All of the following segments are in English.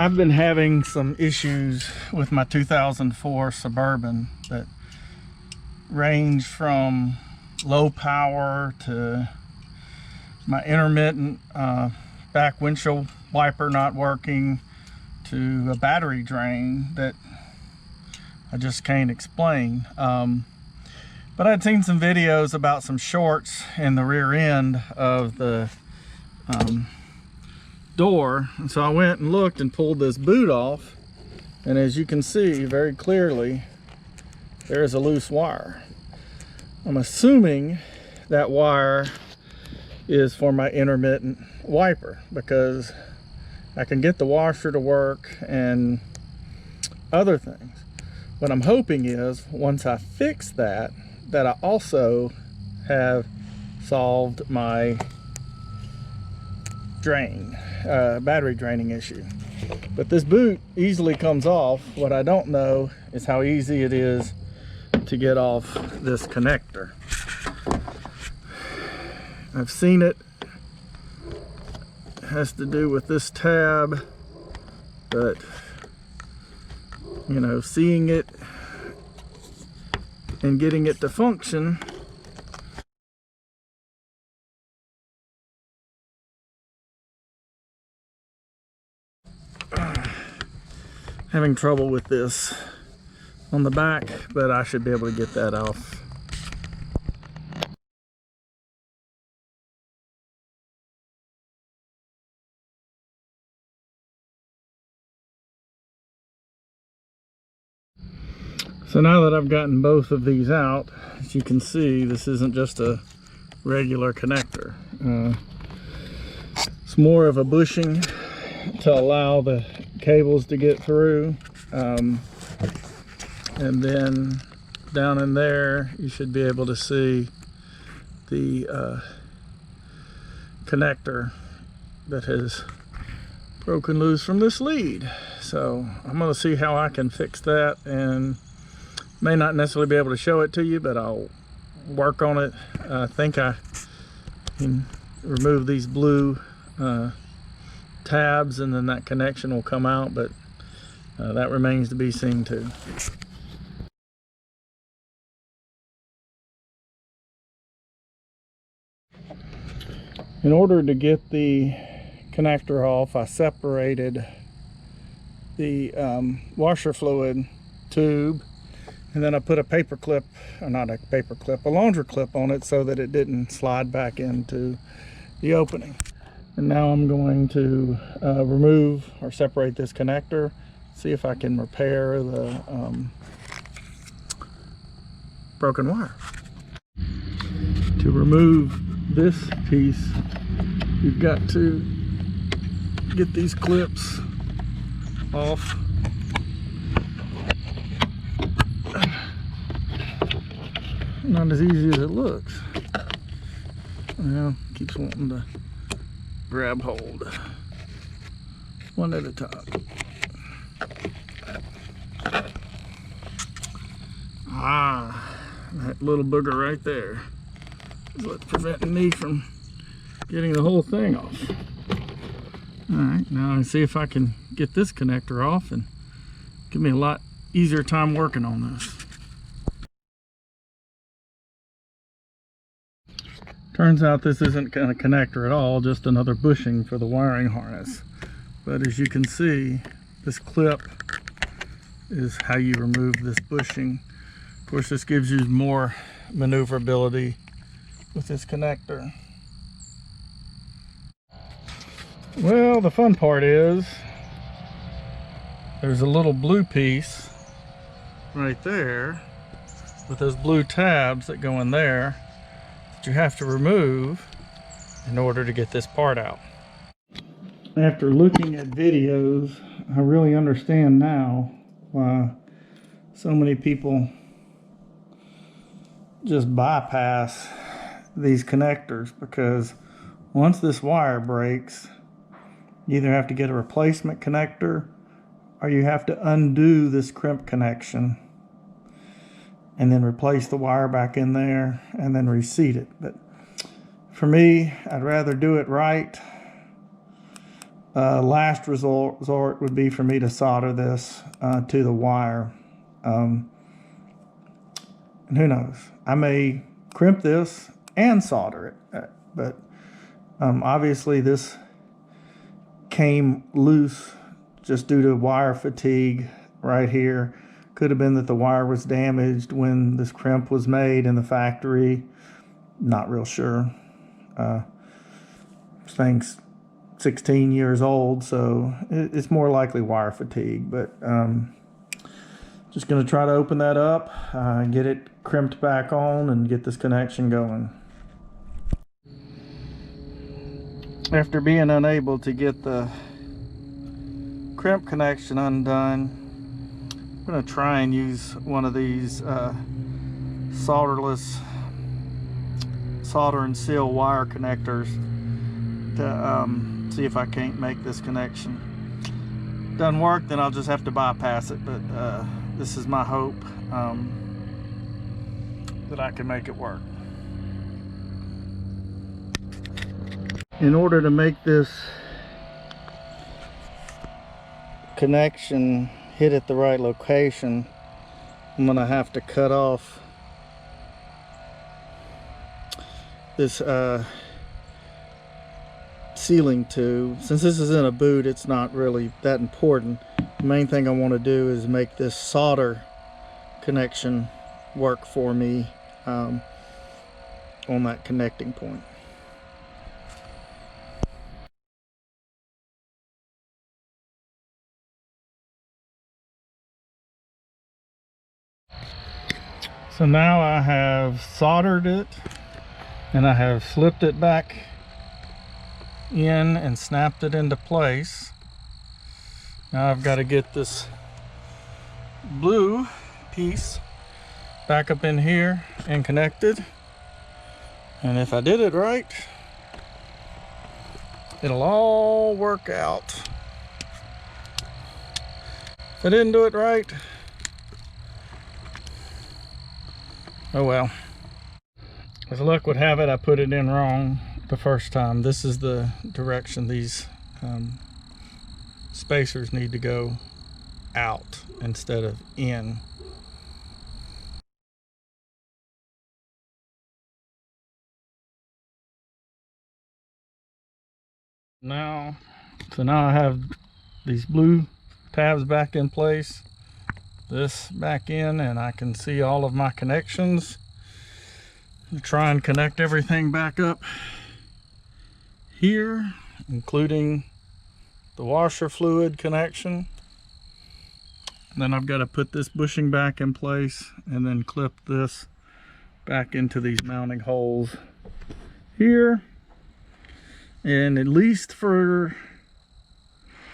I've been having some issues with my 2004 Suburban that range from low power to my intermittent back windshield wiper not working to a battery drain that I just can't explain. But I'd seen some videos about some shorts in the rear end of the door, and so I went and looked and pulled this boot off, and as you can see very clearly, there is a loose wire. I'm assuming that wire is for my intermittent wiper because I can get the washer to work and other things. What I'm hoping is once I fix that, that I also have solved my drain, battery draining issue. But this boot easily comes off. What I don't know is how easy it is to get off this connector. I've seen it. It has to do with this tab, but you know, seeing it and getting it to function, having trouble with this on the back, but I should be able to get that off. So now that I've gotten both of these out, as you can see, this isn't just a regular connector. It's more of a bushing to allow the cables to get through. And then down in there, you should be able to see the connector that has broken loose from this lead. So I'm going to see how I can fix that, and may not necessarily be able to show it to you, but I'll work on it. I think I can remove these blue tabs and then that connection will come out, but that remains to be seen too. In order to get the connector off, I separated the washer fluid tube, and then I put a paper clip, or not a paper clip, a laundry clip on it so that it didn't slide back into the opening. And now I'm going to remove or separate this connector, see if I can repair the broken wire. To remove this piece, you've got to get these clips off. Not as easy as it looks. Well, keeps wanting to grab hold. One at a time. Ah, that little booger right there is what's preventing me from getting the whole thing off. Alright, now I can see if I can get this connector off and give me a lot easier time working on this. Turns out this isn't a connector at all, just another bushing for the wiring harness. But as you can see, this clip is how you remove this bushing. Of course, this gives you more maneuverability with this connector. Well, the fun part is there's a little blue piece right there with those blue tabs that go in there that you have to remove in order to get this part out. After looking at videos, I really understand now why so many people just bypass these connectors, because once this wire breaks, you either have to get a replacement connector or you have to undo this crimp connection and then replace the wire back in there and then reseat it. But for me, I'd rather do it right Last resort would be for me to solder this to the wire. And who knows? I may crimp this and solder it. But obviously this came loose just due to wire fatigue right here. Could have been that the wire was damaged when this crimp was made in the factory. Not real sure. This thing's 16 years old, so it's more likely wire fatigue. But just going to try to open that up, get it crimped back on, and get this connection going. After being unable to get the crimp connection undone, I'm going to try and use one of these solderless solder and seal wire connectors to see if I can't make this connection. Doesn't work, then I'll just have to bypass it, but this is my hope that I can make it work. In order to make this connection hit at the right location, I'm gonna have to cut off this sealing tube. Since this is in a boot, it's not really that important. The main thing I want to do is make this solder connection work for me on that connecting point. So now I have soldered it and I have slipped it back in and snapped it into place. Now I've got to get this blue piece back up in here and connected. And if I did it right, it'll all work out. If I didn't do it right, oh well. As luck would have it, I put it in wrong the first time. This is the direction these spacers need to go, out instead of in. So now I have these blue tabs back in place, this back in, and I can see all of my connections. I'll try and connect everything back up here, including the washer fluid connection. And then I've got to put this bushing back in place and then clip this back into these mounting holes here. And at least for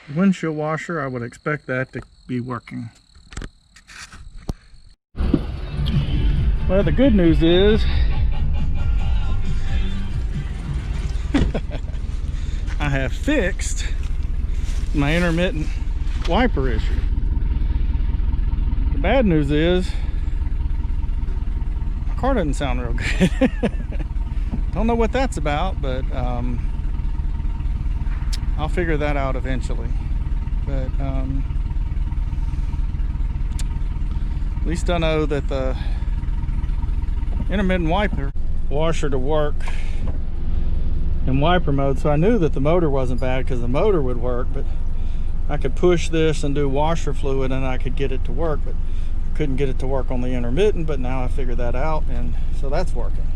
the windshield washer, I would expect that to be working. Well, the good news is I have fixed my intermittent wiper issue. The bad news is my car doesn't sound real good. Don't know what that's about, but I'll figure that out eventually. But at least I know that the intermittent wiper washer to work in wiper mode, so I knew that the motor wasn't bad because the motor would work, but I could push this and do washer fluid and I could get it to work, but couldn't get it to work on the intermittent. But now I figured that out, and so that's working.